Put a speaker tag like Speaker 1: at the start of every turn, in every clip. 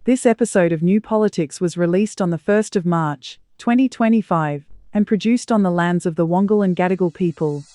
Speaker 1: This episode of New Politics was released on the 1st of March, 2025, and produced on the lands of the Wangal and Gadigal people.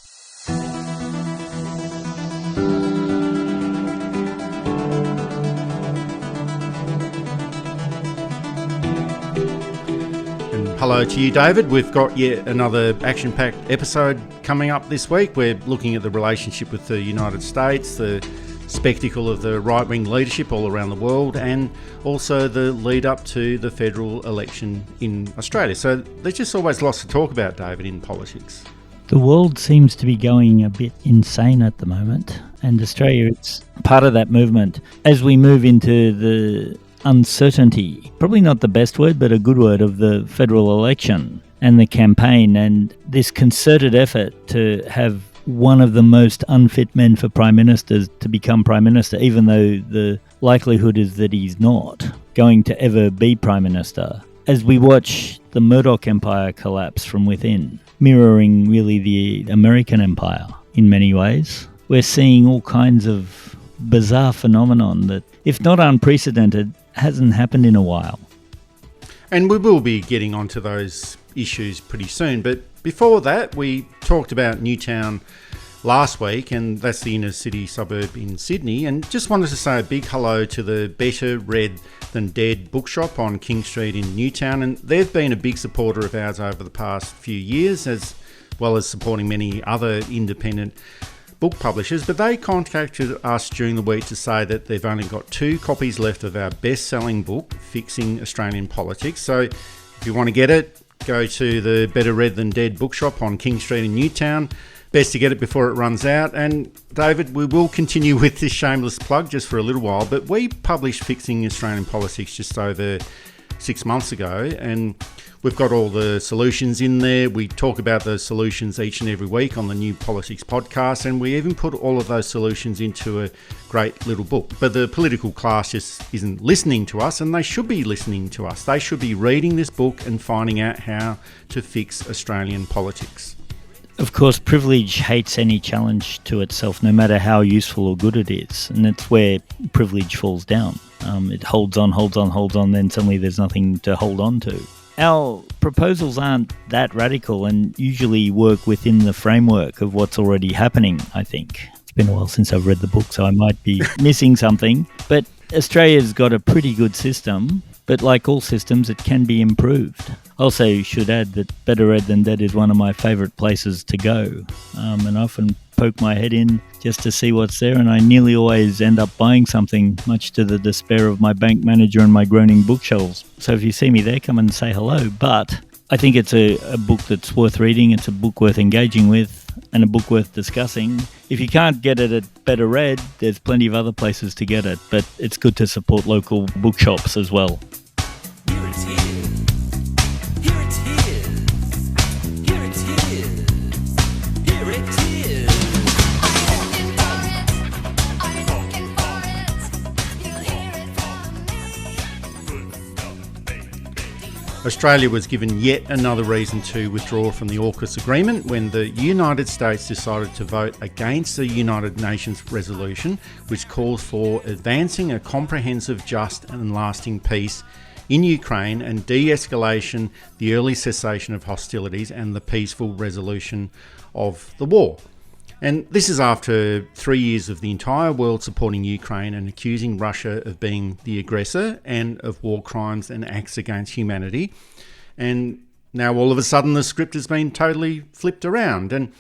Speaker 2: Hello to you, David. We've got yet another action-packed episode coming up this week. We're looking at the relationship with the United States, the spectacle of the right-wing leadership all around the world, and also the lead up to the federal election in Australia. So there's just always lots to talk about, David, in politics.
Speaker 3: The world seems to be going a bit insane at the moment, and Australia is part of that movement. As we move into the uncertainty, probably not the best word, but a good word, of the federal election and the campaign, and this concerted effort to have one of the most unfit men for prime ministers to become prime minister, even though the likelihood is that he's not going to ever be prime minister. As we watch the Murdoch empire collapse from within, mirroring really the American empire in many ways, we're seeing all kinds of bizarre phenomenon that, if not unprecedented, hasn't happened in a while.
Speaker 2: And we will be getting onto those issues pretty soon. But before that, we talked about Newtown last week, and that's the inner city suburb in Sydney. And just wanted to say a big hello to the Better Read Than Dead bookshop on King Street in Newtown. And they've been a big supporter of ours over the past few years, as well as supporting many other independent book publishers, but they contacted us during the week to say that they've only got 2 copies left of our best-selling book, Fixing Australian Politics. So if you want to get it, go to the Better Read Than Dead bookshop on King Street in Newtown. Best to get it before it runs out. And David, we will continue with this shameless plug just for a little while, but we published Fixing Australian Politics just over 6 months ago, and we've got all the solutions in there. We talk about those solutions each and every week on the New Politics podcast, and we even put all of those solutions into a great little book. But the political class just isn't listening to us, and they should be listening to us. They should be reading this book and finding out how to fix Australian politics.
Speaker 3: Of course, privilege hates any challenge to itself, no matter how useful or good it is. And that's where privilege falls down. It holds on, then suddenly there's nothing to hold on to. Our proposals aren't that radical and usually work within the framework of what's already happening, I think. It's been a while since I've read the book, so I might be missing something. But Australia's got a pretty good system, but like all systems, it can be improved. Also, should add that Better Read Than Dead is one of my favourite places to go. And I often poke my head in just to see what's there, and I nearly always end up buying something, much to the despair of my bank manager and my groaning bookshelves. So if you see me there, come and say hello. But I think it's a book that's worth reading, it's a book worth engaging with, and a book worth discussing. If you can't get it at Better Read, there's plenty of other places to get it, but it's good to support local bookshops as well.
Speaker 4: Here it is. Here it is. Here it is. Here it is.
Speaker 5: I'm looking for it. You'll hear it from me.
Speaker 2: Australia was given yet another reason to withdraw from the AUKUS agreement when the United States decided to vote against the United Nations resolution, which calls for advancing a comprehensive, just and lasting peace in Ukraine and de-escalation, the early cessation of hostilities and the peaceful resolution of the war. And this is after 3 years of the entire world supporting Ukraine and accusing Russia of being the aggressor and of war crimes and acts against humanity. And now all of a sudden the script has been totally flipped around. And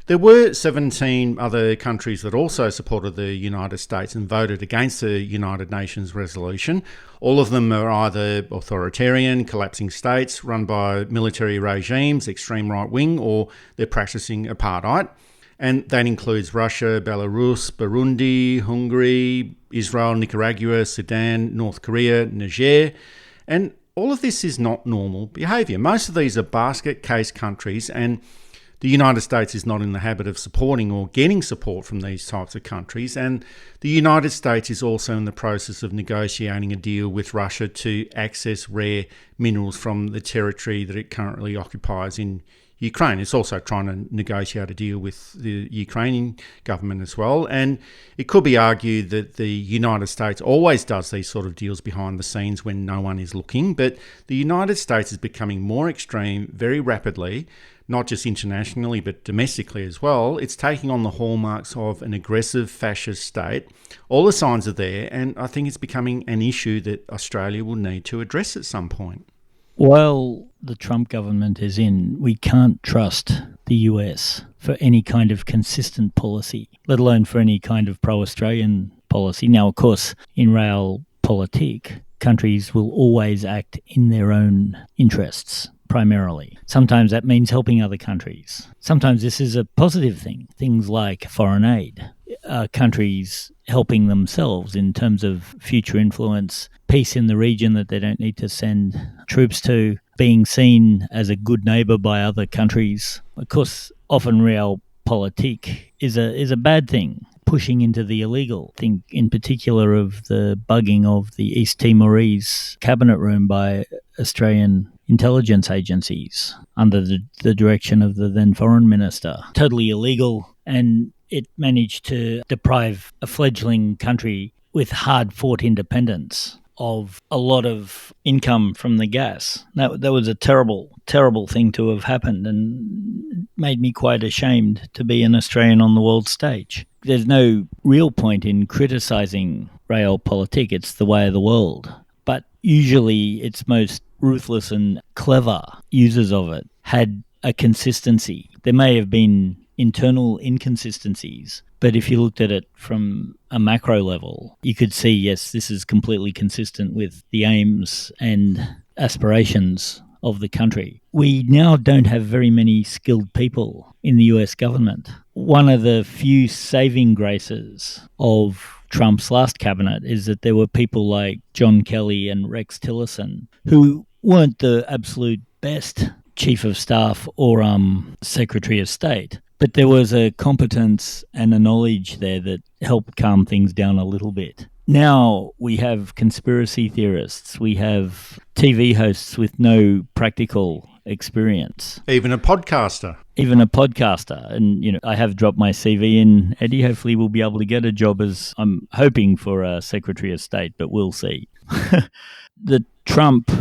Speaker 2: there were 17 other countries that also supported the United States and voted against the United Nations resolution. All of them are either authoritarian, collapsing states run by military regimes, extreme right-wing, or they're practicing apartheid. And that includes Russia, Belarus, Burundi, Hungary, Israel, Nicaragua, Sudan, North Korea, Niger. And all of this is not normal behaviour. Most of these are basket case countries, and the United States is not in the habit of supporting or getting support from these types of countries. And the United States is also in the process of negotiating a deal with Russia to access rare minerals from the territory that it currently occupies in Ukraine. It's also trying to negotiate a deal with the Ukrainian government as well. And it could be argued that the United States always does these sort of deals behind the scenes when no one is looking. But the United States is becoming more extreme very rapidly, not just internationally, but domestically as well. It's taking on the hallmarks of an aggressive fascist state. All the signs are there, and I think it's becoming an issue that Australia will need to address at some point.
Speaker 3: While the Trump government is in, we can't trust the US for any kind of consistent policy, let alone for any kind of pro-Australian policy. Now, of course, in realpolitik, countries will always act in their own interests, primarily. Sometimes that means helping other countries. Sometimes this is a positive thing. Things like foreign aid. Countries helping themselves in terms of future influence, peace in the region that they don't need to send troops to, being seen as a good neighbour by other countries. Of course, often realpolitik is a bad thing, pushing into the illegal. Think in particular of the bugging of the East Timorese cabinet room by Australian intelligence agencies under the direction of the then foreign minister. Totally illegal, and it managed to deprive a fledgling country with hard-fought independence of a lot of income from the gas. That was a terrible, terrible thing to have happened, and made me quite ashamed to be an Australian on the world stage. There's no real point in criticising realpolitik. It's the way of the world. But usually its most ruthless and clever users of it had a consistency. There may have been internal inconsistencies, but if you looked at it from a macro level, you could see, yes, this is completely consistent with the aims and aspirations of the country. We now don't have very many skilled people in the US government. One of the few saving graces of Trump's last cabinet is that there were people like John Kelly and Rex Tillerson who weren't the absolute best chief of staff or secretary of state, but there was a competence and a knowledge there that helped calm things down a little bit. Now we have conspiracy theorists, we have TV hosts with no practical experience.
Speaker 2: Even a podcaster.
Speaker 3: And, I have dropped my CV in, Eddie. Hopefully we'll be able to get a job as I'm hoping for a Secretary of State, but we'll see. The Trump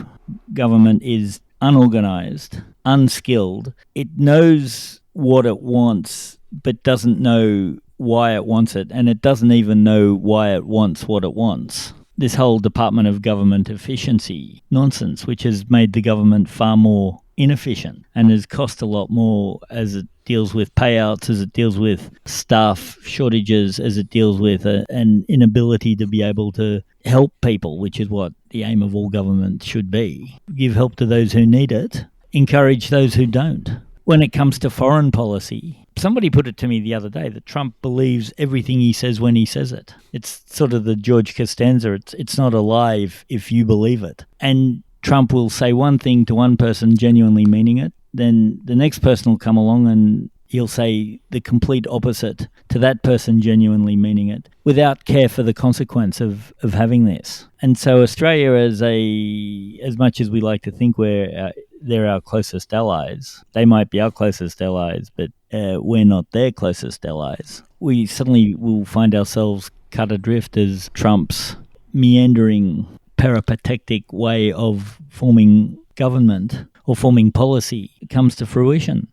Speaker 3: government is unorganised, unskilled. It knows what it wants, but doesn't know why it wants it, and it doesn't even know why it wants what it wants. This whole Department of Government efficiency nonsense, which has made the government far more inefficient and has cost a lot more as it deals with payouts, as it deals with staff shortages, as it deals with an inability to be able to help people, which is what the aim of all government should be. Give help to those who need it, encourage those who don't. When it comes to foreign policy, somebody put it to me the other day that Trump believes everything he says when he says it. It's sort of the George Costanza, it's not a lie if you believe it. And Trump will say one thing to one person genuinely meaning it, then the next person will come along and he'll say the complete opposite to that person genuinely meaning it, without care for the consequence of having this. And so Australia, as much as we like to think they're our closest allies, they might be our closest allies, but we're not their closest allies. We suddenly will find ourselves cut adrift as Trump's meandering, peripatetic way of forming government or forming policy comes to fruition.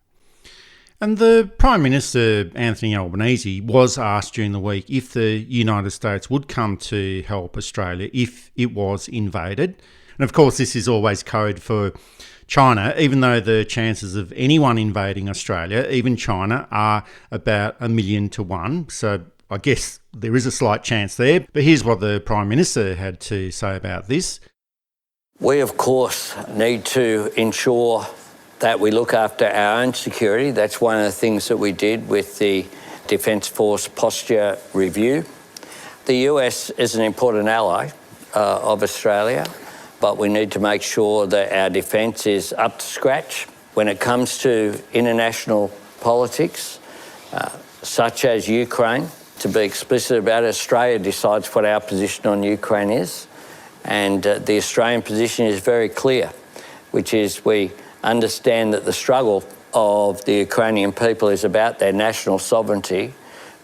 Speaker 2: And the Prime Minister, Anthony Albanese, was asked during the week if the United States would come to help Australia if it was invaded. And of course, this is always code for China, even though the chances of anyone invading Australia, even China, are about 1,000,000 to 1. So I guess there is a slight chance there. But here's what the Prime Minister had to say about this.
Speaker 6: We, of course, need to ensure that we look after our own security. That's one of the things that we did with the Defence Force Posture Review. The US is an important ally of Australia, but we need to make sure that our defence is up to scratch. When it comes to international politics, such as Ukraine, to be explicit about it, Australia decides what our position on Ukraine is, and the Australian position is very clear, which is we understand that the struggle of the Ukrainian people is about their national sovereignty,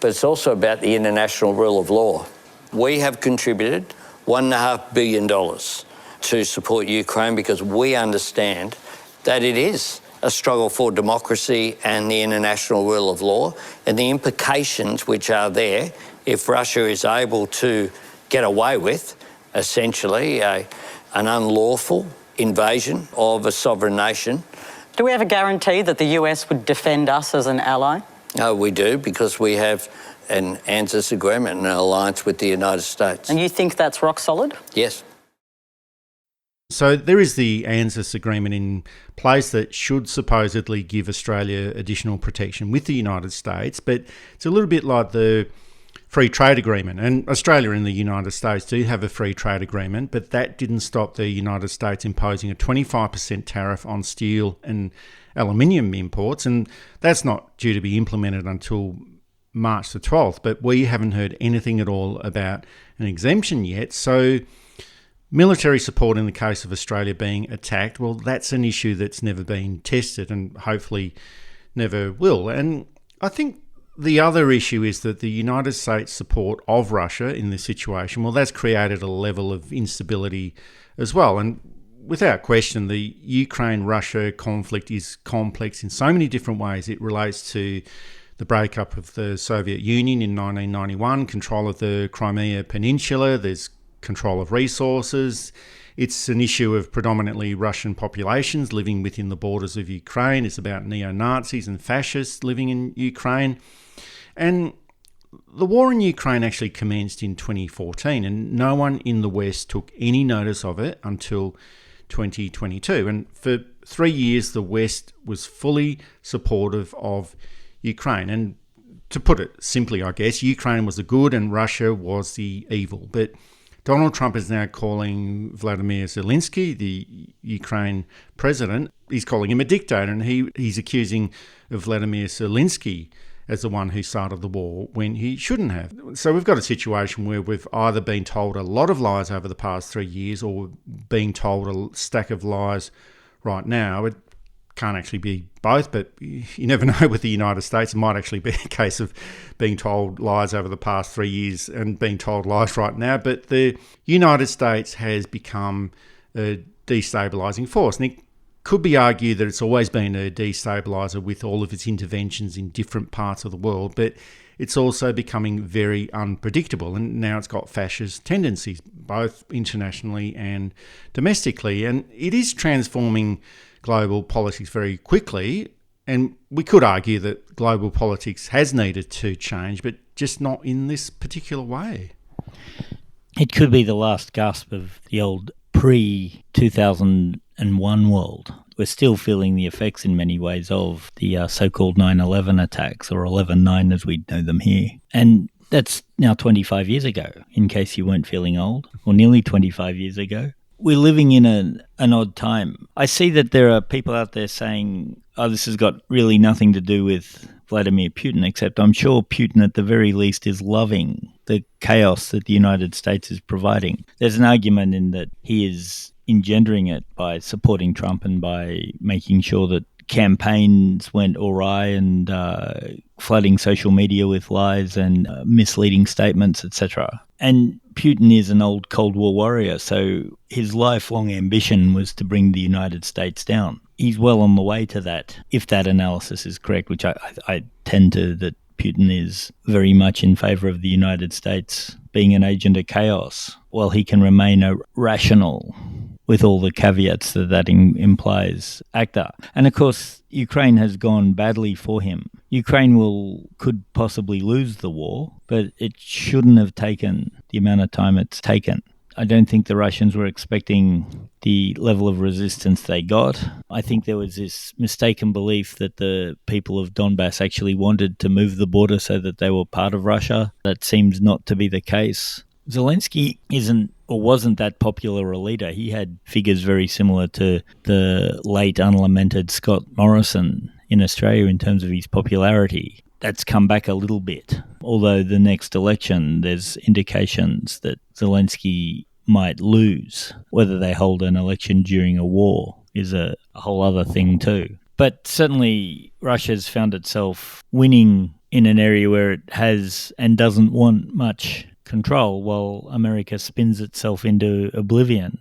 Speaker 6: but it's also about the international rule of law. We have contributed $1.5 billion to support Ukraine because we understand that it is a struggle for democracy and the international rule of law, and the implications which are there if Russia is able to get away with, essentially, an unlawful invasion of a sovereign nation.
Speaker 7: Do we have a guarantee that the US would defend us as an ally?
Speaker 6: We do, because we have an ANZUS agreement and an alliance with the United States.
Speaker 7: And you think that's rock solid?
Speaker 6: Yes.
Speaker 2: So there is the ANZUS agreement in place that should supposedly give Australia additional protection with the United States, but it's a little bit like the free trade agreement. And Australia and the United States do have a free trade agreement, but that didn't stop the United States imposing a 25% tariff on steel and aluminium imports, and that's not due to be implemented until March the 12th, but we haven't heard anything at all about an exemption yet. So military support in the case of Australia being attacked, well, that's an issue that's never been tested and hopefully never will. And I think the other issue is that the United States support of Russia in this situation, well, that's created a level of instability as well. And without question, the Ukraine-Russia conflict is complex in so many different ways. It relates to the breakup of the Soviet Union in 1991, control of the Crimea Peninsula, there's control of resources. It's an issue of predominantly Russian populations living within the borders of Ukraine. It's about neo-Nazis and fascists living in Ukraine. And the war in Ukraine actually commenced in 2014, and no one in the West took any notice of it until 2022. And for 3 years, the West was fully supportive of Ukraine. And to put it simply, I guess, Ukraine was the good and Russia was the evil. But Donald Trump is now calling Vladimir Zelensky, the Ukraine president, he's calling him a dictator, and he's accusing of Vladimir Zelensky as the one who started the war when he shouldn't have. So we've got a situation where we've either been told a lot of lies over the past 3 years or being told a stack of lies right now. It can't actually be both, but you never know with the United States. It might actually be a case of being told lies over the past 3 years and being told lies right now. But the United States has become a destabilising force. And it could be argued that it's always been a destabiliser with all of its interventions in different parts of the world, but it's also becoming very unpredictable. And now it's got fascist tendencies, both internationally and domestically. And it is transforming global politics very quickly, and we could argue that global politics has needed to change, but just not in this particular way.
Speaker 3: It could be the last gasp of the old pre-2001 world. We're still feeling the effects in many ways of the so-called 9/11 attacks, or 11/9 as we know them here. And that's now 25 years ago, in case you weren't feeling old, or nearly 25 years ago. We're living in an odd time. I see that there are people out there saying, oh, this has got really nothing to do with Vladimir Putin, except I'm sure Putin at the very least is loving the chaos that the United States is providing. There's an argument in that he is engendering it by supporting Trump and by making sure that campaigns went awry and flooding social media with lies and misleading statements, etc. And Putin is an old Cold War warrior, so his lifelong ambition was to bring the United States down. He's well on the way to that, if that analysis is correct, which I tend to, that Putin is very much in favour of the United States being an agent of chaos, while he can remain a rational, with all the caveats that implies, actor. And of course, Ukraine has gone badly for him. Ukraine could possibly lose the war, but it shouldn't have taken the amount of time it's taken. I don't think the Russians were expecting the level of resistance they got. I think there was this mistaken belief that the people of Donbass actually wanted to move the border so that they were part of Russia. That seems not to be the case. Zelensky isn't or wasn't that popular a leader. He had figures very similar to the late unlamented Scott Morrison in Australia in terms of his popularity. That's come back a little bit. Although the next election, there's indications that Zelensky might lose. Whether they hold an election during a war is a whole other thing too. But certainly Russia's found itself winning in an area where it has and doesn't want much control, while America spins itself into oblivion,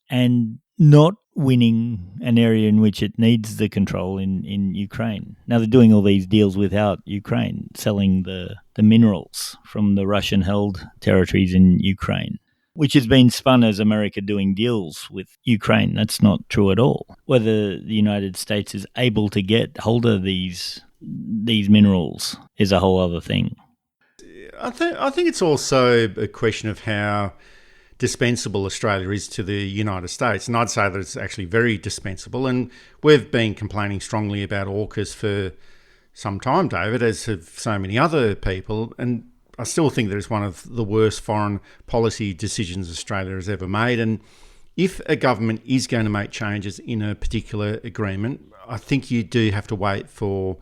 Speaker 3: and not winning an area in which it needs the control in Ukraine. Now they're doing all these deals without Ukraine, selling the minerals from the Russian-held territories in Ukraine, which has been spun as America doing deals with Ukraine. That's not true at all. Whether the United States is able to get hold of these minerals is a whole other thing.
Speaker 2: I think it's also a question of how dispensable Australia is to the United States. And I'd say that it's actually very dispensable. And we've been complaining strongly about AUKUS for some time, David, as have so many other people. And I still think that it's one of the worst foreign policy decisions Australia has ever made. And if a government is going to make changes in a particular agreement, I think you do have to wait for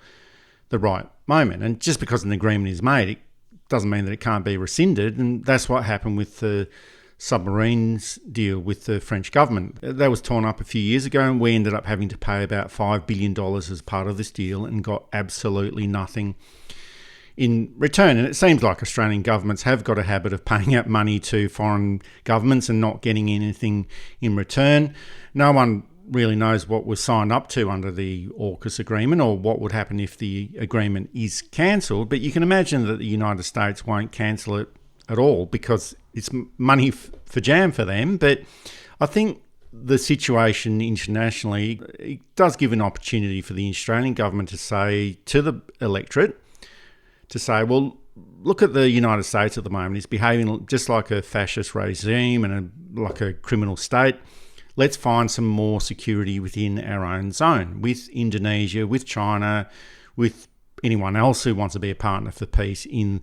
Speaker 2: the right moment. And just because an agreement is made, it doesn't mean that it can't be rescinded. And that's what happened with the submarines deal with the French government. That was torn up a few years ago, and we ended up having to pay about $5 billion as part of this deal and got absolutely nothing in return. And it seems like Australian governments have got a habit of paying out money to foreign governments and not getting anything in return. No one really knows what was signed up to under the AUKUS agreement or what would happen if the agreement is cancelled, but you can imagine that the United States won't cancel it at all because it's money for jam for them. But I think the situation internationally, it does give an opportunity for the Australian government to say to the electorate, to say, well, look at the United States at the moment. It's behaving just like a fascist regime and like a criminal state. Let's find some more security within our own zone, with Indonesia, with China, with anyone else who wants to be a partner for peace in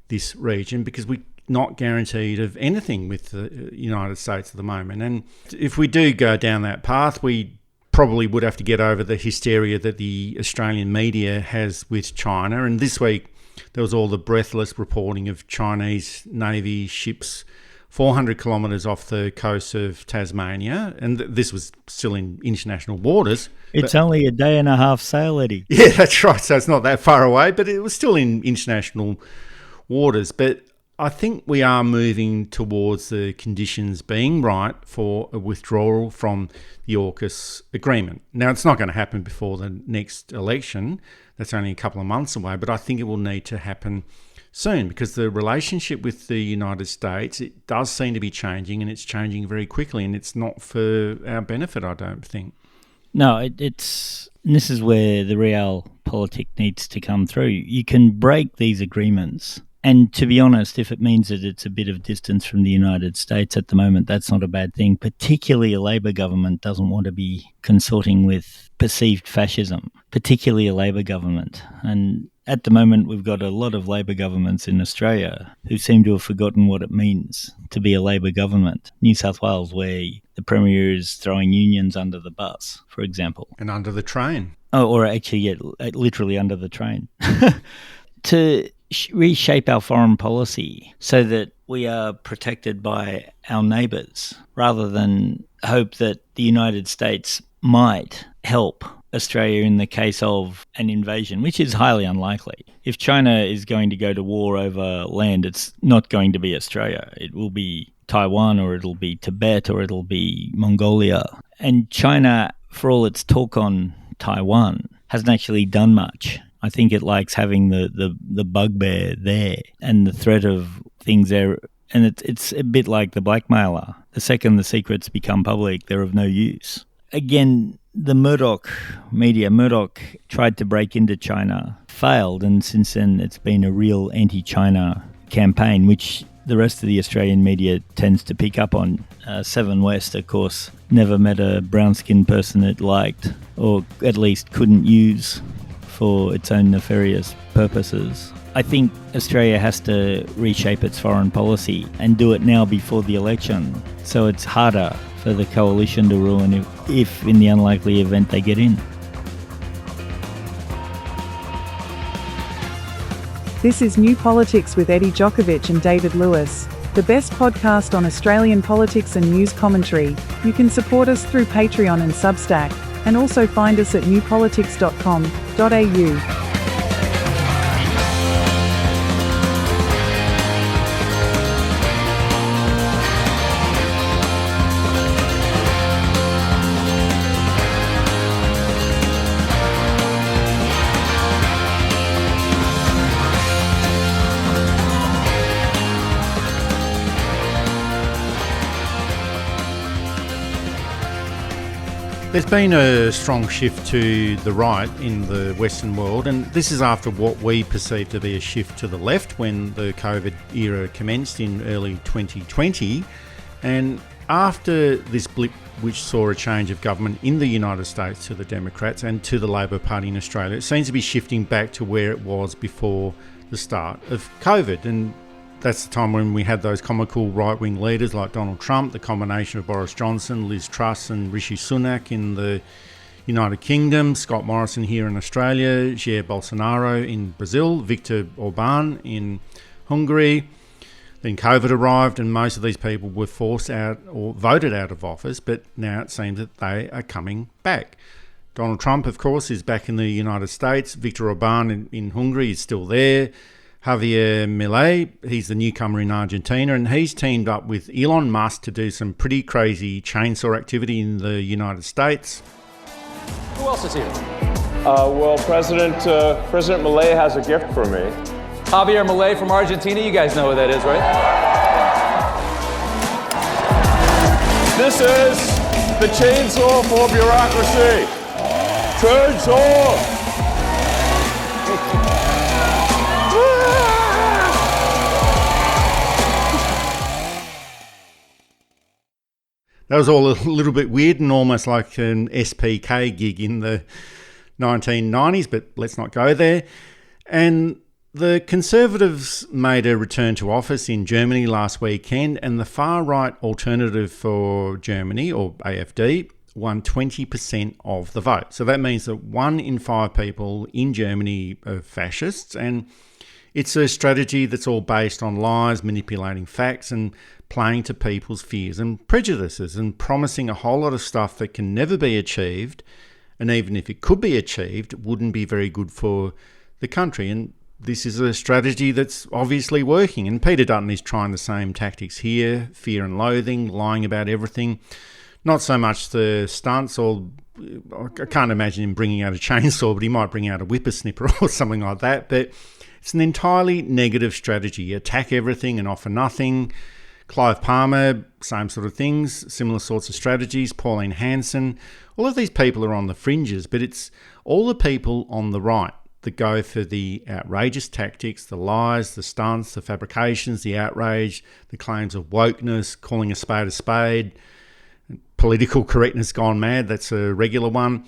Speaker 2: this region, because we're not guaranteed of anything with the United States at the moment. And if we do go down that path, we probably would have to get over the hysteria that the Australian media has with China. And this week, there was all the breathless reporting of Chinese Navy ships 400 kilometres off the coast of Tasmania, and this was still in international waters.
Speaker 3: It's only a day and a half sail, Eddie.
Speaker 2: Yeah, that's right. So it's not that far away, but it was still in international waters. But I think we are moving towards the conditions being right for a withdrawal from the AUKUS agreement. Now, it's not going to happen before the next election. That's only a couple of months away, but I think it will need to happen soon, because the relationship with the United States, it does seem to be changing, and it's changing very quickly, and it's not for our benefit, I don't think.
Speaker 3: No, it's and this is where the realpolitik needs to come through. You can break these agreements, and to be honest, if it means that it's a bit of distance from the United States at the moment, that's not a bad thing. Particularly a Labor government doesn't want to be consorting with perceived fascism, particularly a Labor government. And at the moment, we've got a lot of Labor governments in Australia who seem to have forgotten what it means to be a Labor government. New South Wales, where the Premier is throwing unions under the bus, for example.
Speaker 2: And under the train.
Speaker 3: Oh, or actually, yeah, literally under the train. To reshape our foreign policy so that we are protected by our neighbours, rather than hope that the United States might help Australia in the case of an invasion, which is highly unlikely. If China is going to go to war over land, it's not going to be Australia. It will be Taiwan, or it'll be Tibet, or it'll be Mongolia. And China, for all its talk on Taiwan, hasn't actually done much. I think it likes having the bugbear there and the threat of things there. And it's a bit like the blackmailer. The second the secrets become public, they're of no use. Again, the Murdoch tried to break into China, failed, and since then it's been a real anti-China campaign, which the rest of the Australian media tends to pick up on. Seven West, of course, never met a brown-skinned person it liked, or at least couldn't use for its own nefarious purposes. I think Australia has to reshape its foreign policy and do it now before the election, so it's harder for the coalition to ruin if in the unlikely event they get in.
Speaker 1: This is New Politics with Eddie Djokovic and David Lewis, the best podcast on Australian politics and news commentary. You can support us through Patreon and Substack, and also find us at newpolitics.com.au.
Speaker 2: There's been a strong shift to the right in the Western world, and this is after what we perceive to be a shift to the left when the COVID era commenced in early 2020. And after this blip, which saw a change of government in the United States to the Democrats and to the Labor Party in Australia, it seems to be shifting back to where it was before the start of COVID. And that's the time when we had those comical right-wing leaders like Donald Trump, the combination of Boris Johnson, Liz Truss and Rishi Sunak in the United Kingdom, Scott Morrison here in Australia, Jair Bolsonaro in Brazil, Viktor Orban in Hungary. Then COVID arrived and most of these people were forced out or voted out of office, but now it seems that they are coming back. Donald Trump, of course, is back in the United States. Viktor Orban in Hungary is still there. Javier Milei, he's the newcomer in Argentina, and he's teamed up with Elon Musk to do some pretty crazy chainsaw activity in the United States.
Speaker 8: Who else is here?
Speaker 9: President Milei has a gift for me.
Speaker 8: Javier Milei from Argentina. You guys know who that is, right?
Speaker 9: This is the chainsaw for bureaucracy. Chainsaw!
Speaker 2: That was all a little bit weird and almost like an SPK gig in the 1990s, but let's not go there. And the Conservatives made a return to office in Germany last weekend, and the far-right Alternative for Germany, or AfD, won 20% of the vote. So that means that 1 in 5 people in Germany are fascists, and it's a strategy that's all based on lies, manipulating facts, and playing to people's fears and prejudices and promising a whole lot of stuff that can never be achieved, and even if it could be achieved, wouldn't be very good for the country. And this is a strategy that's obviously working, and Peter Dutton is trying the same tactics here: fear and loathing, lying about everything. Not so much the stunts, or I can't imagine him bringing out a chainsaw, but he might bring out a whippersnipper or something like that. But it's an entirely negative strategy. Attack everything and offer nothing. Clive Palmer, same sort of things, similar sorts of strategies. Pauline Hanson, all of these people are on the fringes, but it's all the people on the right that go for the outrageous tactics, the lies, the stunts, the fabrications, the outrage, the claims of wokeness, calling a spade, political correctness gone mad, that's a regular one.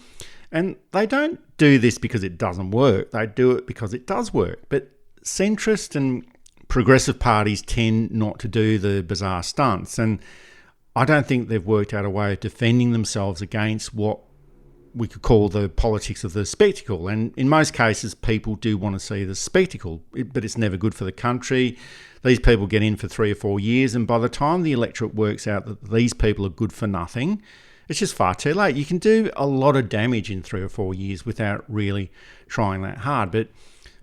Speaker 2: And they don't do this because it doesn't work. They do it because it does work. But centrist and progressive parties tend not to do the bizarre stunts, and I don't think they've worked out a way of defending themselves against what we could call the politics of the spectacle. And in most cases, people do want to see the spectacle, but it's never good for the country. These people get in for 3 or 4 years, and by the time the electorate works out that these people are good for nothing, it's just far too late. You can do a lot of damage in 3 or 4 years without really trying that hard. But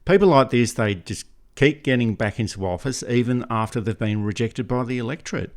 Speaker 2: people like this, they just keep getting back into office even after they've been rejected by the electorate.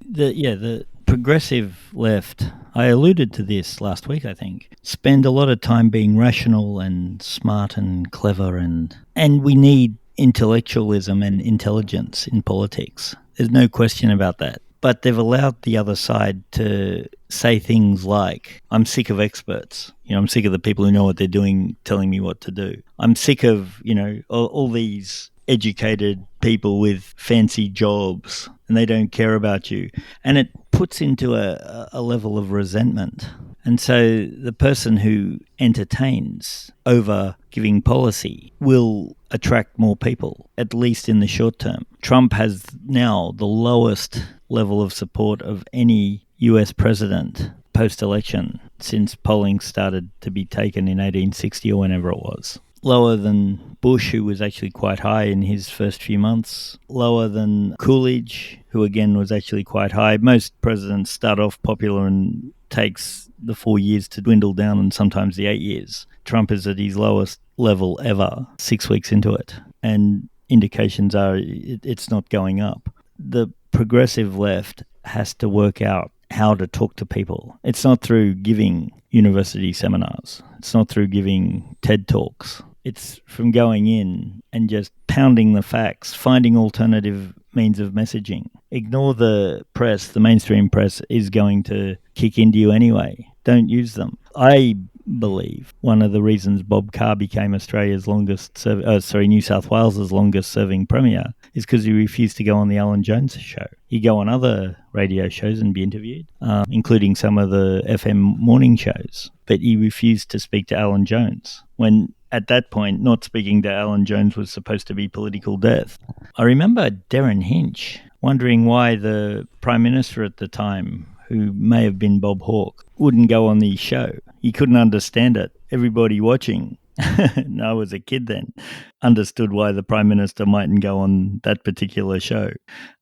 Speaker 3: The progressive left, I alluded to this last week, I think, spend a lot of time being rational and smart and clever, and we need intellectualism and intelligence in politics. There's no question about that. But they've allowed the other side to say things like, I'm sick of experts. I'm sick of the people who know what they're doing telling me what to do. I'm sick of, all these educated people with fancy jobs and they don't care about you. And it puts into a level of resentment. And so the person who entertains over giving policy will attract more people, at least in the short term. Trump has now the lowest level of support of any US president post-election since polling started to be taken in 1860 or whenever it was. Lower than Bush, who was actually quite high in his first few months. Lower than Coolidge, who again was actually quite high. Most presidents start off popular and takes the 4 years to dwindle down, and sometimes the 8 years. Trump is at his lowest level ever, 6 weeks into it, and indications are it's not going up. The progressive left has to work out how to talk to people. It's not through giving university seminars. It's not through giving TED Talks. It's from going in and just pounding the facts, finding alternative means of messaging. Ignore the press. The mainstream press is going to kick into you anyway. Don't use them. I believe one of the reasons Bob Carr became Australia's New South Wales' longest serving premier is because he refused to go on the Alan Jones show. He'd go on other radio shows and be interviewed, including some of the FM morning shows, but he refused to speak to Alan Jones, when at that point not speaking to Alan Jones was supposed to be political death. I remember Darren Hinch wondering why the Prime Minister at the time, who may have been Bob Hawke, wouldn't go on the show. He couldn't understand it. Everybody watching, and I was a kid then, understood why the Prime Minister mightn't go on that particular show.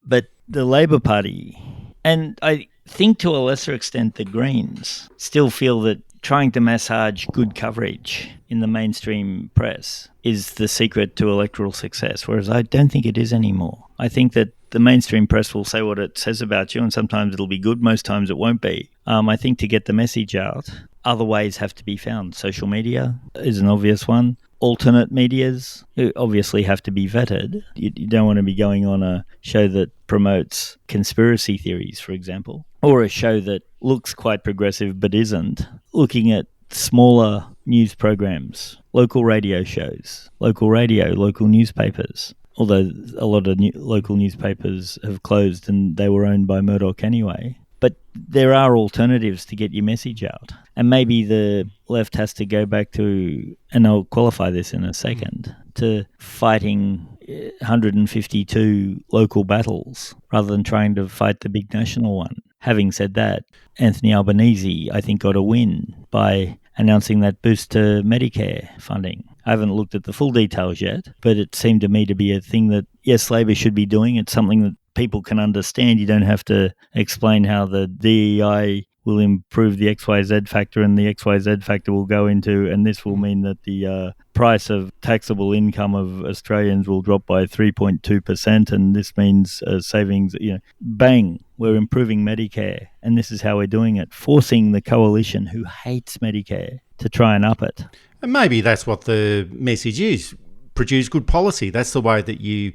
Speaker 3: But the Labor Party, and I think to a lesser extent the Greens, still feel that trying to massage good coverage in the mainstream press is the secret to electoral success, whereas I don't think it is anymore. I think that the mainstream press will say what it says about you, and sometimes it'll be good, most times it won't be. I think to get the message out, other ways have to be found. Social media is an obvious one. Alternate medias obviously have to be vetted. You don't want to be going on a show that promotes conspiracy theories, for example, or a show that looks quite progressive but isn't. Looking at smaller news programs, local radio shows, local radio, local newspapers. Although a lot of local newspapers have closed and they were owned by Murdoch anyway. But there are alternatives to get your message out. And maybe the left has to go back to, and I'll qualify this in a second, to fighting 152 local battles rather than trying to fight the big national one. Having said that, Anthony Albanese, I think, got a win by announcing that boost to Medicare funding. I haven't looked at the full details yet, but it seemed to me to be a thing that, yes, Labor should be doing. It's something that people can understand. You don't have to explain how the DEI will improve the XYZ factor and the XYZ factor will go into, and this will mean that the price of taxable income of Australians will drop by 3.2%, and this means savings, bang, we're improving Medicare, and this is how we're doing it, forcing the coalition who hates Medicare to try and up it.
Speaker 2: And maybe that's what the message is. Produce good policy. That's the way that you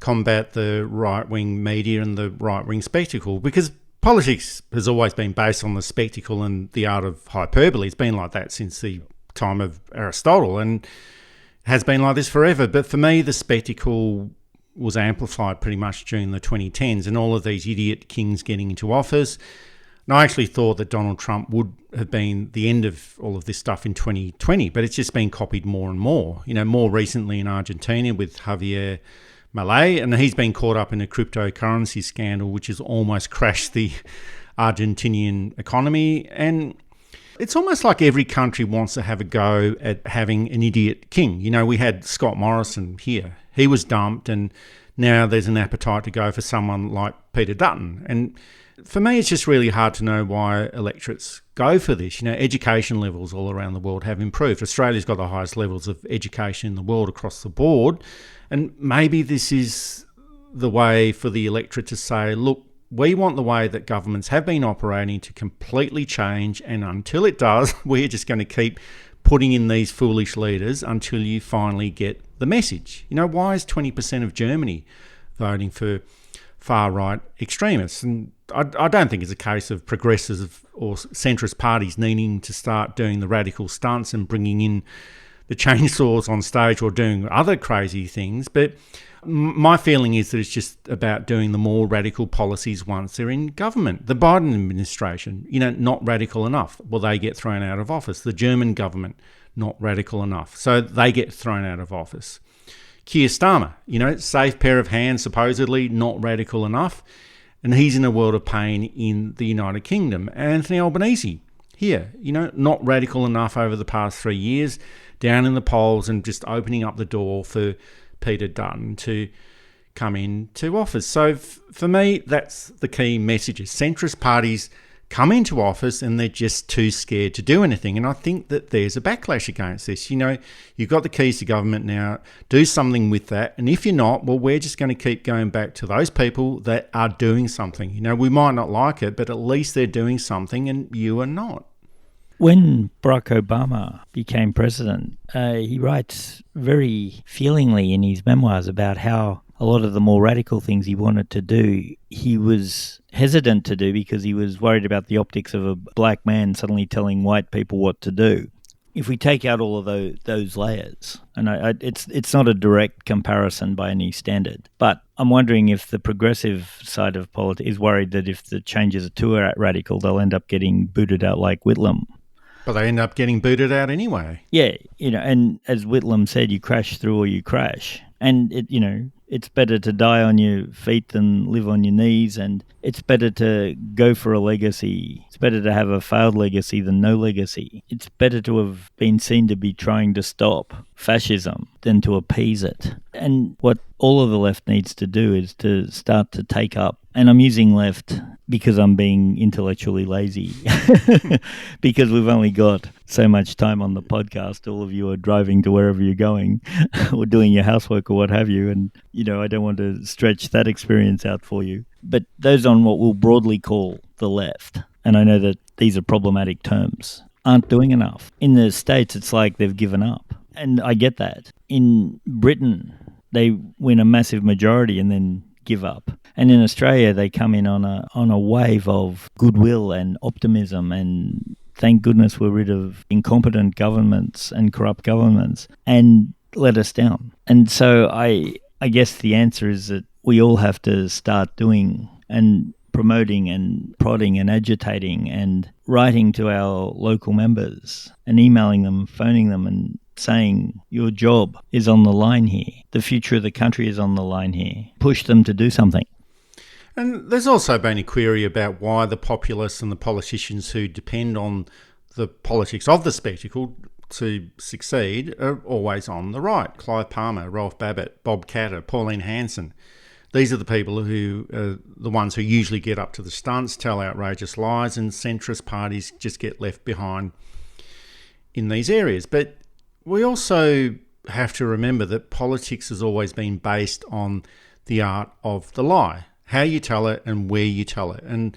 Speaker 2: combat the right-wing media and the right-wing spectacle, because politics has always been based on the spectacle and the art of hyperbole. It's been like that since the time of Aristotle and has been like this forever. But for me, the spectacle was amplified pretty much during the 2010s and all of these idiot kings getting into office. And I actually thought that Donald Trump would have been the end of all of this stuff in 2020, but it's just been copied more and more. More recently in Argentina with Javier Milei, and he's been caught up in a cryptocurrency scandal which has almost crashed the Argentinian economy. And it's almost like every country wants to have a go at having an idiot king. We had Scott Morrison here. He was dumped, and now there's an appetite to go for someone like Peter Dutton. And for me, it's just really hard to know why electorates go for this. Education levels all around the world have improved. Australia's got the highest levels of education in the world across the board. And maybe this is the way for the electorate to say, look, we want the way that governments have been operating to completely change. And until it does, we're just going to keep putting in these foolish leaders until you finally get the message. Why is 20% of Germany voting for far-right extremists? And I don't think it's a case of progressive or centrist parties needing to start doing the radical stunts and bringing in the chainsaws on stage or doing other crazy things. But my feeling is that it's just about doing the more radical policies once they're in government. The Biden administration, not radical enough. Well, they get thrown out of office. The German government, not radical enough. So they get thrown out of office. Keir Starmer, safe pair of hands, supposedly not radical enough. And he's in a world of pain in the United Kingdom. Anthony Albanese here, not radical enough over the past 3 years, down in the polls and just opening up the door for Peter Dutton to come into office. So for me, that's the key message. Centrist parties come into office and they're just too scared to do anything. And I think that there's a backlash against this. You know, you've got the keys to government now, do something with that. And if you're not, well, we're just going to keep going back to those people that are doing something. You know, we might not like it, but at least they're doing something and you are not.
Speaker 3: When Barack Obama became president, he writes very feelingly in his memoirs about how a lot of the more radical things he wanted to do, he was hesitant to do because he was worried about the optics of a black man suddenly telling white people what to do. If we take out all of those layers, and it's not a direct comparison by any standard, but I'm wondering if the progressive side of politics is worried that if the changes are too radical, they'll end up getting booted out like Whitlam.
Speaker 2: But they end up getting booted out anyway.
Speaker 3: Yeah, you know, and as Whitlam said, you crash through or you crash. And, it's better to die on your feet than live on your knees, and it's better to go for a legacy. It's better to have a failed legacy than no legacy. It's better to have been seen to be trying to stop fascism than to appease it. And what all of the left needs to do is to start to take up, and I'm using left because I'm being intellectually lazy, because we've only got so much time on the podcast. All of you are driving to wherever you're going or doing your housework or what have you, and I don't want to stretch that experience out for you. But those on what we'll broadly call the left, and I know that these are problematic terms, aren't doing enough. In the States, it's like they've given up. And I get that. In Britain, they win a massive majority and then give up. And in Australia, they come in on a wave of goodwill and optimism, and thank goodness we're rid of incompetent governments and corrupt governments, and let us down. And so I guess the answer is that we all have to start doing and promoting and prodding and agitating and writing to our local members and emailing them, phoning them and saying your job is on the line here. The future of the country is on the line here. Push them to do something.
Speaker 2: And there's also been a query about why the populists and the politicians who depend on the politics of the spectacle to succeed are always on the right. Clive Palmer, Rolf Babbitt, Bob Catter, Pauline Hanson. These are the people who are the ones who usually get up to the stunts, tell outrageous lies, and centrist parties just get left behind in these areas. But we also have to remember that politics has always been based on the art of the lie, how you tell it and where you tell it. And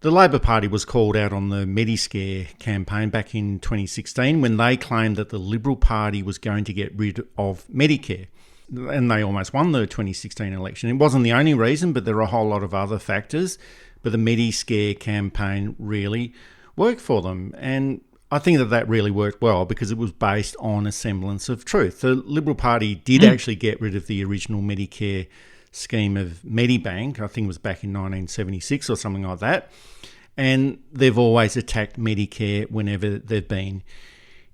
Speaker 2: the Labor Party was called out on the Medicare campaign back in 2016 when they claimed that the Liberal Party was going to get rid of Medicare. And they almost won the 2016 election. It wasn't the only reason, but there are a whole lot of other factors. But the Medicare campaign really worked for them. And I think that really worked well because it was based on a semblance of truth. The Liberal Party did actually get rid of the original Medicare scheme of Medibank. I think it was back in 1976 or something like that. And they've always attacked Medicare whenever they've been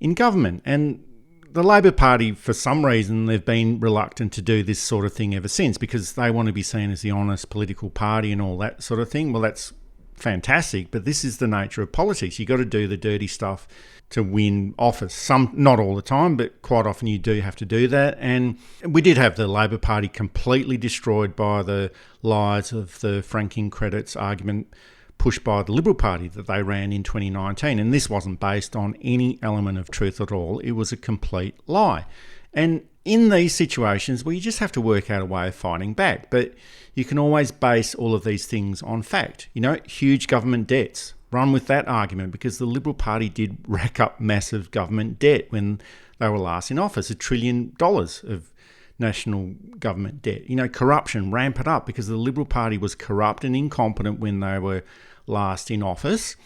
Speaker 2: in government. And the Labor Party, for some reason, they've been reluctant to do this sort of thing ever since because they want to be seen as the honest political party and all that sort of thing. Well, that's fantastic, but this is the nature of politics. You've got to do the dirty stuff to win office. Not all the time, but quite often you do have to do that. And we did have the Labor Party completely destroyed by the lies of the franking credits argument pushed by the Liberal Party that they ran in 2019. And this wasn't based on any element of truth at all. It was a complete lie. And in these situations, well, you just have to work out a way of fighting back. But you can always base all of these things on fact. Huge government debts. Run with that argument because the Liberal Party did rack up massive government debt when they were last in office, $1 trillion of national government debt. Corruption, ramp it up because the Liberal Party was corrupt and incompetent when they were last in office.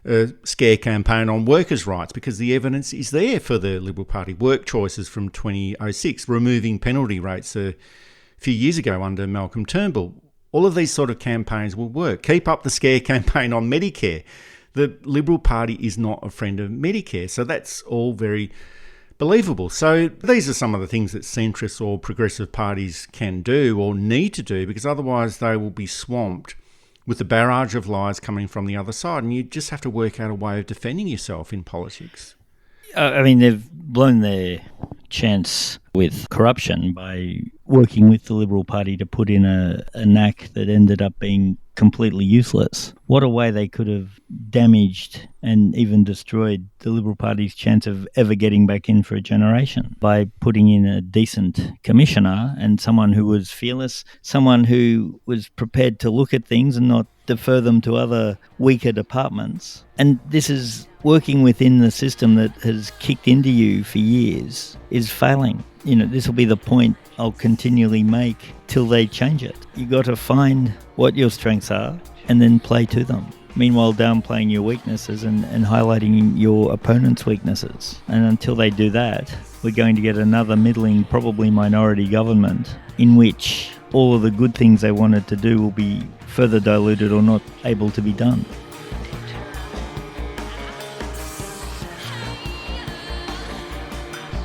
Speaker 2: A scare campaign on workers' rights because the evidence is there for the Liberal Party. Work choices from 2006, removing penalty rates a few years ago under Malcolm Turnbull. All of these sort of campaigns will work. Keep up the scare campaign on Medicare. The Liberal Party is not a friend of Medicare, so that's all very believable. So these are some of the things that centrist or progressive parties can do or need to do because otherwise they will be swamped with the barrage of lies coming from the other side, and you just have to work out a way of defending yourself in politics.
Speaker 3: They've blown their chance with corruption by working with the Liberal Party to put in a knack that ended up being completely useless. What a way they could have damaged and even destroyed the Liberal Party's chance of ever getting back in for a generation by putting in a decent commissioner and someone who was fearless, someone who was prepared to look at things and not defer them to other weaker departments. And this is working within the system that has kicked into you for years is failing. This will be the point I'll continually make till they change it. You got to find what your strengths are and then play to them. Meanwhile, downplaying your weaknesses and highlighting your opponent's weaknesses. And until they do that, we're going to get another middling, probably minority government in which all of the good things they wanted to do will be further diluted or not able to be done.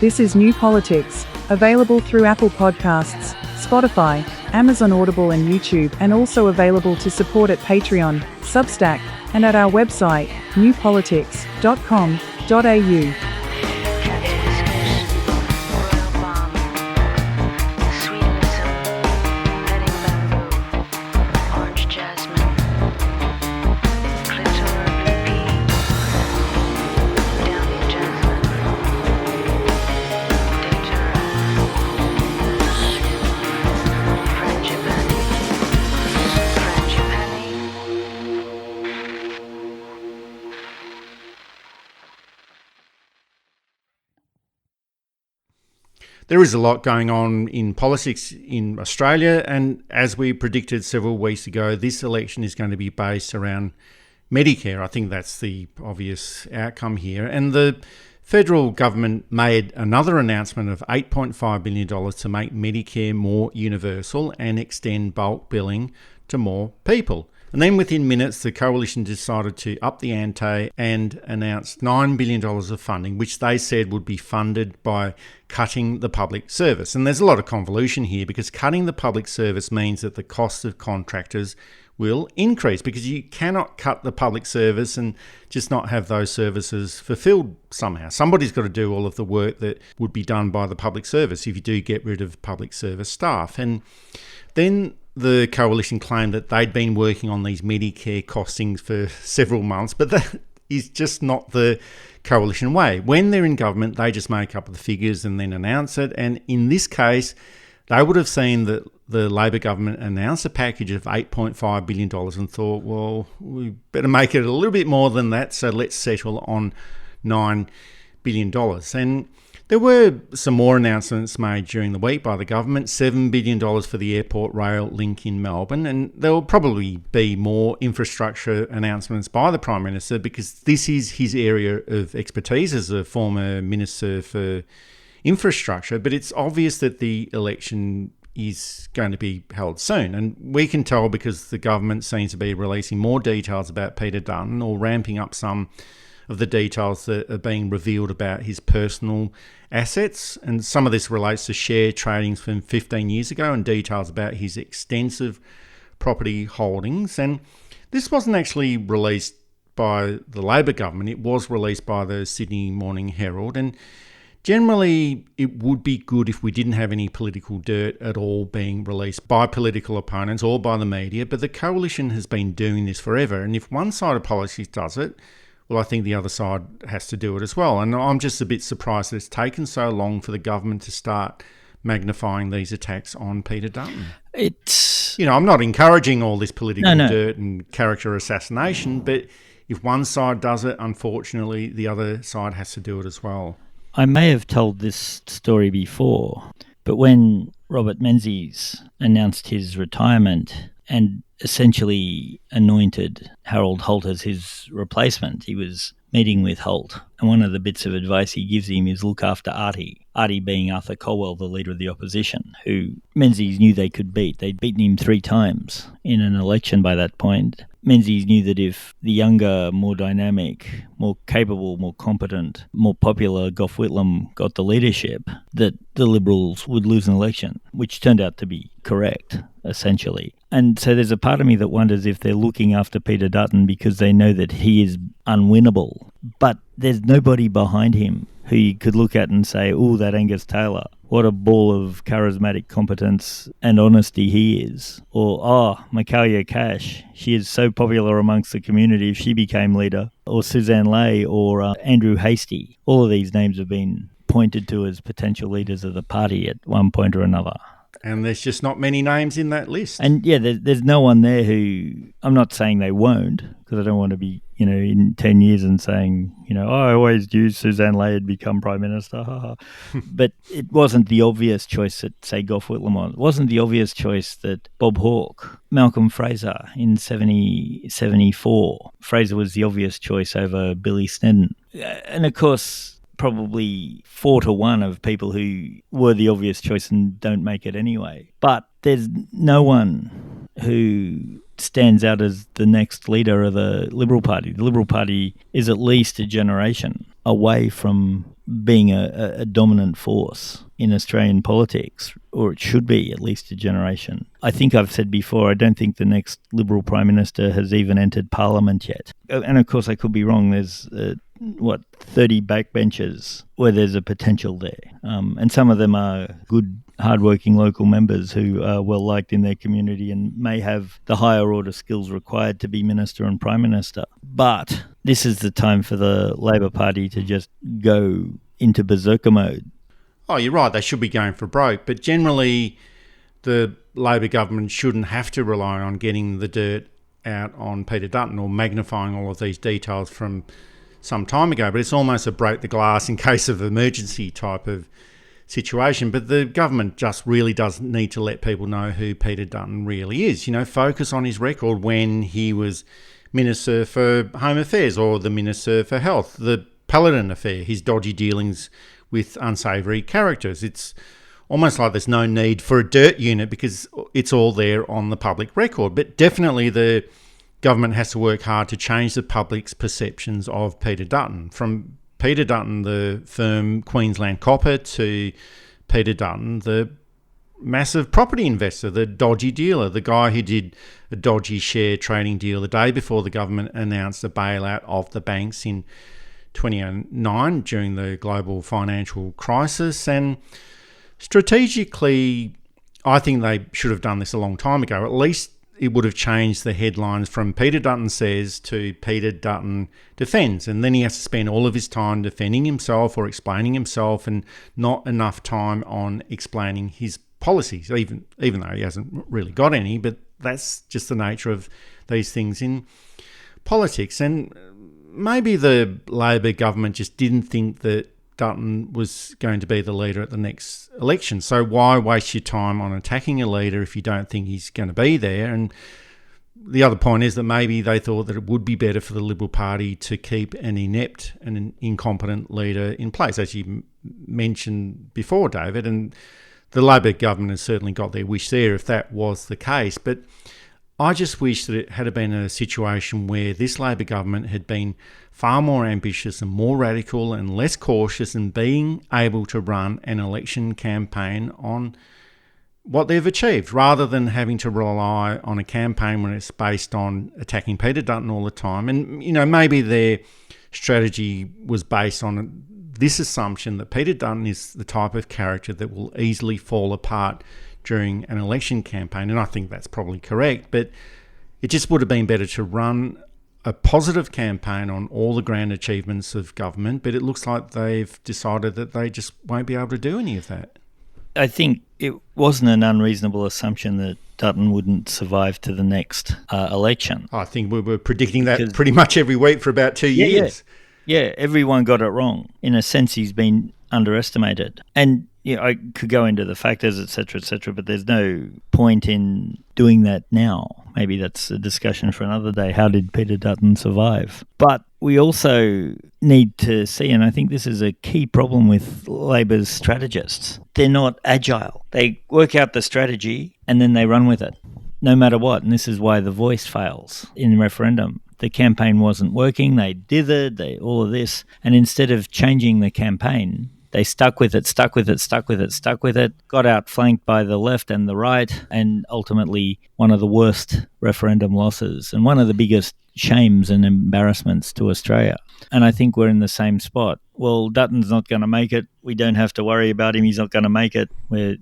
Speaker 1: This is New Politics, available through Apple Podcasts, Spotify, Amazon Audible and YouTube, and also available to support at Patreon, Substack, and at our website, newpolitics.com.au.
Speaker 2: There is a lot going on in politics in Australia, and as we predicted several weeks ago, this election is going to be based around Medicare. I think that's the obvious outcome here. And the federal government made another announcement of $8.5 billion to make Medicare more universal and extend bulk billing to more people. And then within minutes, the coalition decided to up the ante and announced $9 billion of funding, which they said would be funded by cutting the public service. And there's a lot of convolution here because cutting the public service means that the cost of contractors will increase because you cannot cut the public service and just not have those services fulfilled somehow. Somebody's got to do all of the work that would be done by the public service if you do get rid of public service staff. And then the coalition claimed that they'd been working on these Medicare costings for several months, but that is just not the coalition way. When they're in government, they just make up the figures and then announce it. And in this case, they would have seen that the Labor government announced a package of $8.5 billion and thought, well, we better make it a little bit more than that, so let's settle on $9 billion. And there were some more announcements made during the week by the government, $7 billion for the airport rail link in Melbourne, and there will probably be more infrastructure announcements by the Prime Minister because this is his area of expertise as a former Minister for Infrastructure, but it's obvious that the election is going to be held soon, and we can tell because the government seems to be releasing more details about Peter Dutton or ramping up some of the details that are being revealed about his personal assets. And some of this relates to share tradings from 15 years ago and details about his extensive property holdings. And this wasn't actually released by the Labor government. It was released by the Sydney Morning Herald. And generally, it would be good if we didn't have any political dirt at all being released by political opponents or by the media. But the coalition has been doing this forever. And if one side of politics does it, well, I think the other side has to do it as well. And I'm just a bit surprised that it's taken so long for the government to start magnifying these attacks on Peter Dutton. I'm not encouraging all this political dirt and character assassination, but if one side does it, unfortunately, the other side has to do it as well.
Speaker 3: I may have told this story before, but when Robert Menzies announced his retirement and essentially anointed Harold Holt as his replacement, he was meeting with Holt, and one of the bits of advice he gives him is look after Artie. Artie being Arthur Colwell, the leader of the opposition, who Menzies knew they could beat. They'd beaten him 3 times in an election by that point. Menzies knew that if the younger, more dynamic, more capable, more competent, more popular Gough Whitlam got the leadership, that the Liberals would lose an election, which turned out to be correct, essentially. And so there's a part of me that wonders if they're looking after Peter Dutton because they know that he is unwinnable. But there's nobody behind him who you could look at and say, oh, that Angus Taylor what a ball of charismatic competence and honesty he is. Or, Michaelia Cash, she is so popular amongst the community if she became leader. Or Suzanne Ley or Andrew Hastie. All of these names have been pointed to as potential leaders of the party at one point or another.
Speaker 2: And there's just not many names in that list.
Speaker 3: And yeah, there's no one there who, I'm not saying they won't, because I don't want to be, in 10 years and saying, I always knew Suzanne Ley had become Prime Minister. But it wasn't the obvious choice that, say, Gough Whitlamont. It wasn't the obvious choice that Bob Hawke, Malcolm Fraser in 74. Fraser was the obvious choice over Billy Snedden. And of course, probably 4-1 of people who were the obvious choice and don't make it anyway. But there's no one who stands out as the next leader of the Liberal Party. The Liberal Party is at least a generation away from being a dominant force in Australian politics, or it should be at least a generation. I think I've said before, I don't think the next Liberal Prime Minister has even entered Parliament yet. And of course I could be wrong. There's 30 backbenchers where there's a potential there. And some of them are good, hardworking local members who are well liked in their community and may have the higher order skills required to be Minister and Prime Minister. But this is the time for the Labor Party to just go into berserker mode.
Speaker 2: Oh, you're right. They should be going for broke. But generally, the Labor government shouldn't have to rely on getting the dirt out on Peter Dutton or magnifying all of these details from some time ago. But it's almost a break the glass in case of emergency type of situation. But the government just really doesn't need to let people know who Peter Dutton really is. Focus on his record when he was Minister for Home Affairs or the Minister for Health, the Paladin affair, his dodgy dealings with unsavoury characters. It's almost like there's no need for a dirt unit because it's all there on the public record. But definitely the government has to work hard to change the public's perceptions of Peter Dutton. From Peter Dutton, the firm Queensland Copper, to Peter Dutton, the massive property investor, the dodgy dealer, the guy who did a dodgy share trading deal the day before the government announced a bailout of the banks in 2009 during the global financial crisis. And strategically, I think they should have done this a long time ago. At least it would have changed the headlines from Peter Dutton says to Peter Dutton defends. And then he has to spend all of his time defending himself or explaining himself and not enough time on explaining his policies, even though he hasn't really got any. But that's just the nature of these things in politics. And maybe the Labor government just didn't think that Dutton was going to be the leader at the next election. So why waste your time on attacking a leader if you don't think he's going to be there? And the other point is that maybe they thought that it would be better for the Liberal Party to keep an inept and an incompetent leader in place, as you mentioned before, David. And the Labor government has certainly got their wish there if that was the case. But I just wish that it had been a situation where this Labor government had been far more ambitious and more radical and less cautious in being able to run an election campaign on what they've achieved, rather than having to rely on a campaign when it's based on attacking Peter Dutton all the time. And, maybe their strategy was based on this assumption that Peter Dutton is the type of character that will easily fall apart during an election campaign, and I think that's probably correct, but it just would have been better to run a positive campaign on all the grand achievements of government, but it looks like they've decided that they just won't be able to do any of that.
Speaker 3: I think it wasn't an unreasonable assumption that Dutton wouldn't survive to the next election.
Speaker 2: I think we were predicting that pretty much every week for about 2 years.
Speaker 3: Yeah, everyone got it wrong. In a sense, he's been underestimated. And I could go into the factors, et cetera, but there's no point in doing that now. Maybe that's a discussion for another day. How did Peter Dutton survive? But we also need to see, and I think this is a key problem with Labor's strategists, they're not agile. They work out the strategy and then they run with it, no matter what. And this is why the Voice fails in referendum. The campaign wasn't working, they dithered, all of this. And instead of changing the campaign, they stuck with it, got outflanked by the left and the right, and ultimately one of the worst referendum losses and one of the biggest shames and embarrassments to Australia. And I think we're in the same spot. Well, Dutton's not going to make it. we don't have to worry about him, he's not going to make it. We're,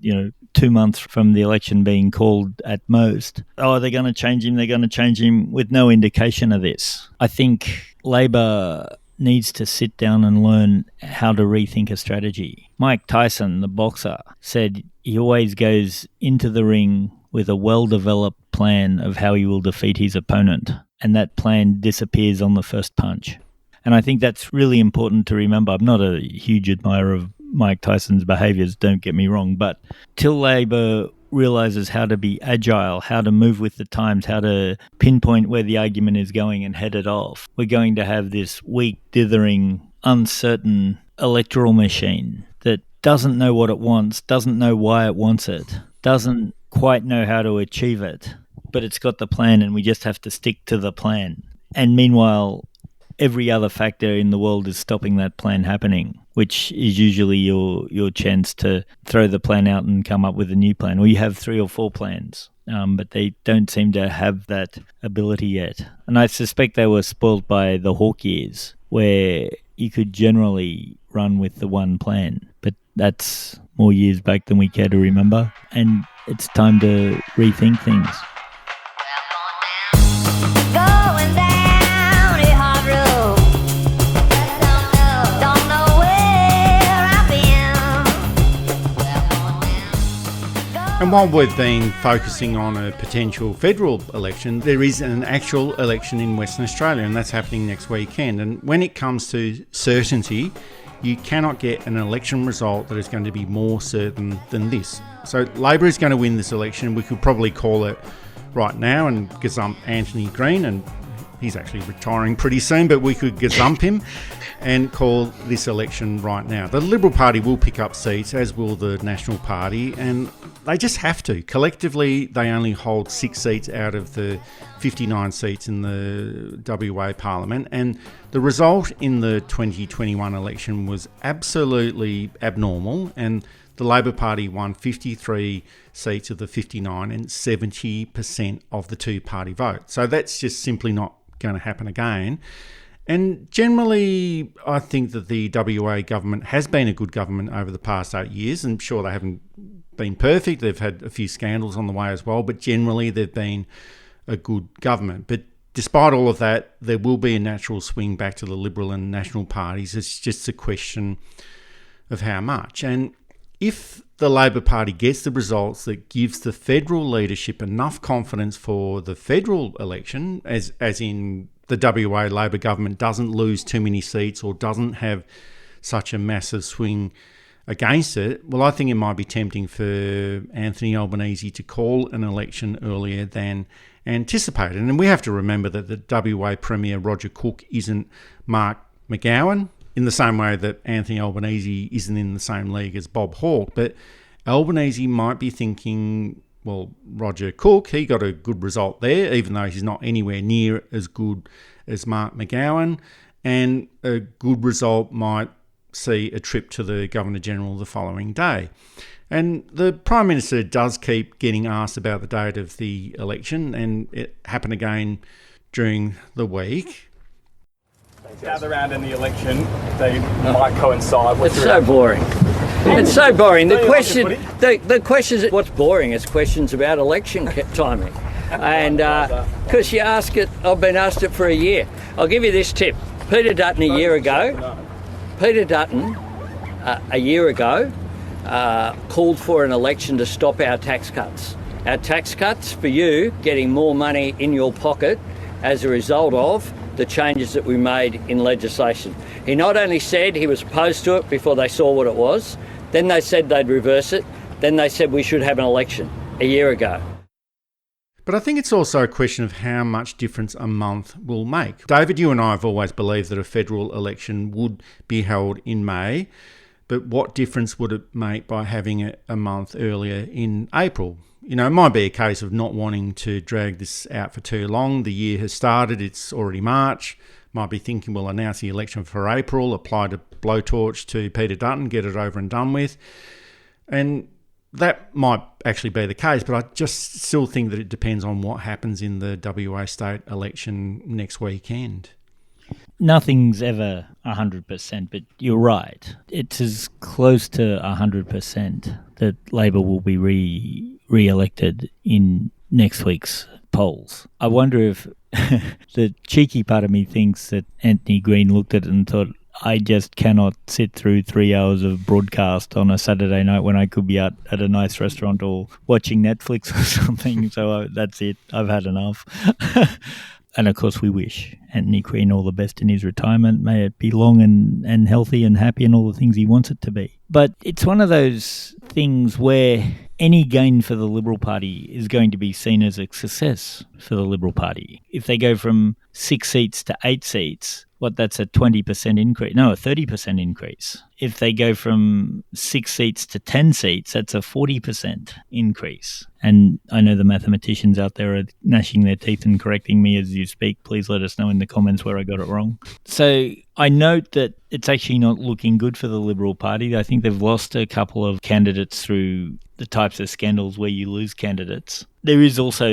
Speaker 3: 2 months from the election being called at most. Oh, they're going to change him with no indication of this. I think Labor needs to sit down and learn how to rethink a strategy. Mike Tyson, the boxer, said he always goes into the ring with a well-developed plan of how he will defeat his opponent, and that plan disappears on the first punch. And I think that's really important to remember. I'm not a huge admirer of Mike Tyson's behaviours, don't get me wrong, but till Labor realises how to be agile, how to move with the times, how to pinpoint where the argument is going and head it off, we're going to have this weak, dithering, uncertain electoral machine that doesn't know what it wants, doesn't know why it wants it, doesn't quite know how to achieve it, but it's got the plan and we just have to stick to the plan. And meanwhile, every other factor in the world is stopping that plan happening, which is usually your chance to throw the plan out and come up with a new plan. Or you have 3 or 4 plans, but they don't seem to have that ability yet. And I suspect they were spoilt by the Hawke years, where you could generally run with the one plan. But that's more years back than we care to remember. And it's time to rethink things.
Speaker 5: Going down a hard road. Don't know where I've been.
Speaker 2: And while we've been focusing on a potential federal election, there is an actual election in Western Australia, and that's happening next weekend. And when it comes to certainty, you cannot get an election result that is going to be more certain than this. So Labor is going to win this election. We could probably call it right now and gazump Anthony Green, and he's actually retiring pretty soon, but we could gazump him and call this election right now. The Liberal Party will pick up seats, as will the National Party, and they just have to. Collectively, they only hold 6 seats out of the 59 seats in the WA Parliament, and the result in the 2021 election was absolutely abnormal, and the Labor Party won 53 seats of the 59 and 70% of the two-party vote. So that's just simply not going to happen again. And generally, I think that the WA government has been a good government over the past 8 years. And sure, they haven't been perfect. They've had a few scandals on the way as well, but generally they've been a good government. But despite all of that, there will be a natural swing back to the Liberal and National parties. It's just a question of how much. And if the Labor Party gets the results that gives the federal leadership enough confidence for the federal election, as in the WA Labor government doesn't lose too many seats or doesn't have such a massive swing against it, well, I think it might be tempting for Anthony Albanese to call an election earlier than anticipated. And we have to remember that the WA Premier Roger Cook isn't Mark McGowan, in the same way that Anthony Albanese isn't in the same league as Bob Hawke. But Albanese might be thinking, well, Roger Cook, he got a good result there, even though he's not anywhere near as good as Mark McGowan. And a good result might see a trip to the Governor-General the following day. And the Prime Minister does keep getting asked about the date of the election, and it happened again during the week.
Speaker 9: Gather around in the election, they might coincide with...
Speaker 6: It's so boring. It's so boring. The question is, what's boring is questions about election timing. And because you ask it, I've been asked it for a year. I'll give you this tip. Peter Dutton a year ago called for an election to stop our tax cuts. Our tax cuts for you getting more money in your pocket as a result of the changes that we made in legislation. He not only said he was opposed to it before they saw what it was, then they said they'd reverse it, then they said we should have an election a year ago.
Speaker 2: But I think it's also a question of how much difference a month will make. David, you and I have always believed that a federal election would be held in May, but what difference would it make by having it a month earlier in April? You know, it might be a case of not wanting to drag this out for too long. The year has started, it's already March. Might be thinking we'll announce the election for April, apply to blowtorch to Peter Dutton, get it over and done with. And that might actually be the case, but I just still think that it depends on what happens in the WA state election next weekend.
Speaker 3: Nothing's ever 100%, but you're right. It's as close to 100% that Labor will be re-elected in next week's polls. I wonder if the cheeky part of me thinks that Anthony Green looked at it and thought, I just cannot sit through 3 hours of broadcast on a Saturday night when I could be out at a nice restaurant or watching Netflix or something. So that's it. I've had enough. And of course, we wish Anthony Green all the best in his retirement. May it be long and healthy and happy and all the things he wants it to be. But it's one of those things where any gain for the Liberal Party is going to be seen as a success for the Liberal Party. If they go from 6 seats to 8 seats, that's a 20% increase. No, a 30% increase. If they go from 6 seats to 10 seats, that's a 40% increase. And I know the mathematicians out there are gnashing their teeth and correcting me as you speak. Please let us know in the comments where I got it wrong. So I note that it's actually not looking good for the Liberal Party. I think they've lost a couple of candidates through the types of scandals where you lose candidates. There is also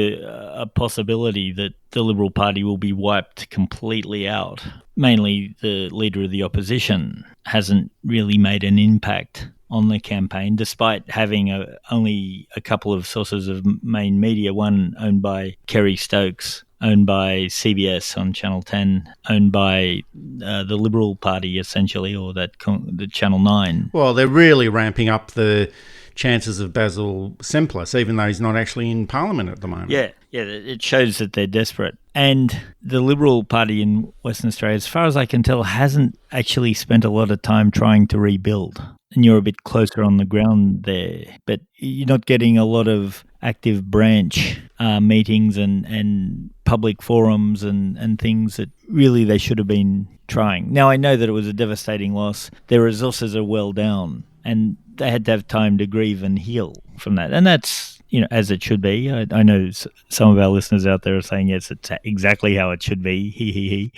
Speaker 3: a possibility that the Liberal Party will be wiped completely out. Mainly the Leader of the Opposition hasn't really made an impact on the campaign, despite having only a couple of sources of main media, one owned by Kerry Stokes, owned by CBS on Channel 10, owned by the Liberal Party, essentially, or the Channel 9. Well,
Speaker 2: they're really ramping up the chances of Basil Semplis, even though he's not actually in Parliament at the moment.
Speaker 3: Yeah, it shows that they're desperate. And the Liberal Party in Western Australia, as far as I can tell, hasn't actually spent a lot of time trying to rebuild. And you're a bit closer on the ground there. But you're not getting a lot of active branch meetings and public forums and things that really they should have been trying. Now, I know that it was a devastating loss. Their resources are well down, and they had to have time to grieve and heal from that. And that's, as it should be. I know some of our listeners out there are saying, yes, it's exactly how it should be. He.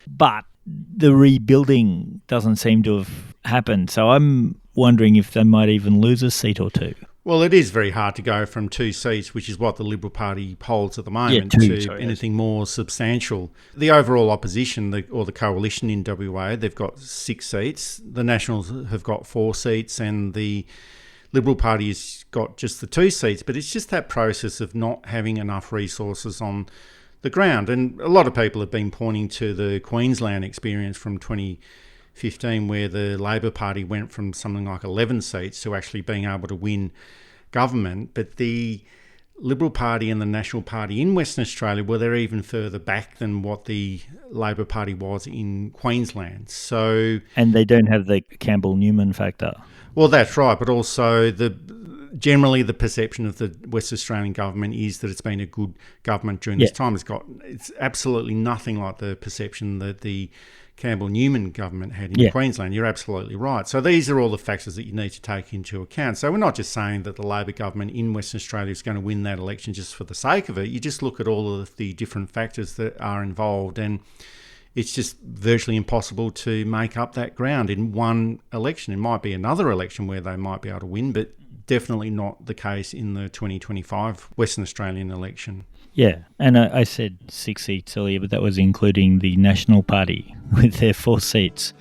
Speaker 3: But the rebuilding doesn't seem to have happened. So I'm wondering if they might even lose a seat or two.
Speaker 2: Well, it is very hard to go from 2 seats, which is what the Liberal Party holds at the moment, anything more substantial. The overall opposition, or the coalition in WA, they've got 6 seats. The Nationals have got 4 seats, and the Liberal Party has got just the 2 seats. But it's just that process of not having enough resources on the ground. And a lot of people have been pointing to the Queensland experience from 2015, where the Labor Party went from something like 11 seats to actually being able to win government. But the Liberal Party and the National Party in Western Australia, well, they're even further back than what the Labor Party was in Queensland.
Speaker 3: And they don't have the Campbell-Newman factor.
Speaker 2: Well, that's right, but also generally the perception of the West Australian government is that it's been a good government during this time. It's absolutely nothing like the perception that the Campbell-Newman government had in Queensland. You're absolutely right. So these are all the factors that you need to take into account. So we're not just saying that the Labor government in Western Australia is going to win that election just for the sake of it. You just look at all of the different factors that are involved, and it's just virtually impossible to make up that ground in one election. It might be another election where they might be able to win, but definitely not the case in the 2025 Western Australian election.
Speaker 3: Yeah, and I said 6 seats earlier, but that was including the National Party with their 4 seats.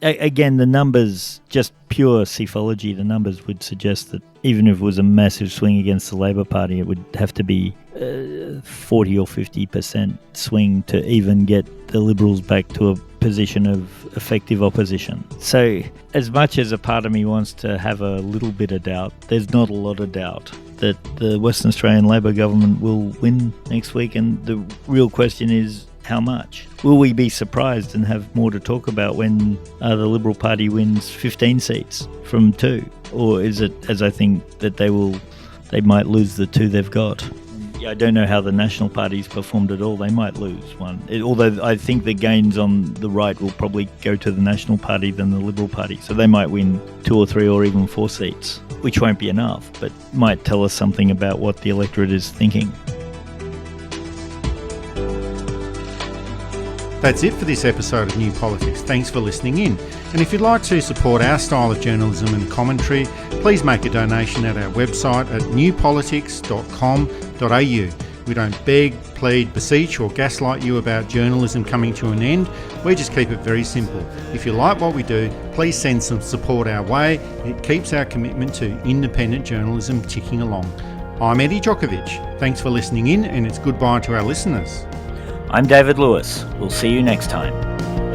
Speaker 3: Again, the numbers, just pure psephology, the numbers would suggest that even if it was a massive swing against the Labor Party, it would have to be 40 or 50% swing to even get the Liberals back to a position of effective opposition. So as much as a part of me wants to have a little bit of doubt, there's not a lot of doubt that the Western Australian Labor government will win next week, and the real question is how much? Will we be surprised and have more to talk about when the Liberal Party wins 15 seats from 2? Or is it, as I think, that they might lose the 2 they've got? I don't know how the National Party's performed at all. They might lose one. Although I think the gains on the right will probably go to the National Party than the Liberal Party. So they might win 2 or 3 or even 4 seats, which won't be enough, but might tell us something about what the electorate is thinking.
Speaker 2: That's it for this episode of New Politics. Thanks for listening in. And if you'd like to support our style of journalism and commentary, please make a donation at our website at newpolitics.com.au. We don't beg, plead, beseech or gaslight you about journalism coming to an end. We just keep it very simple. If you like what we do, please send some support our way. It keeps our commitment to independent journalism ticking along. I'm Eddie Djokovic. Thanks for listening in, and it's goodbye to our listeners.
Speaker 3: I'm David Lewis. We'll see you next time.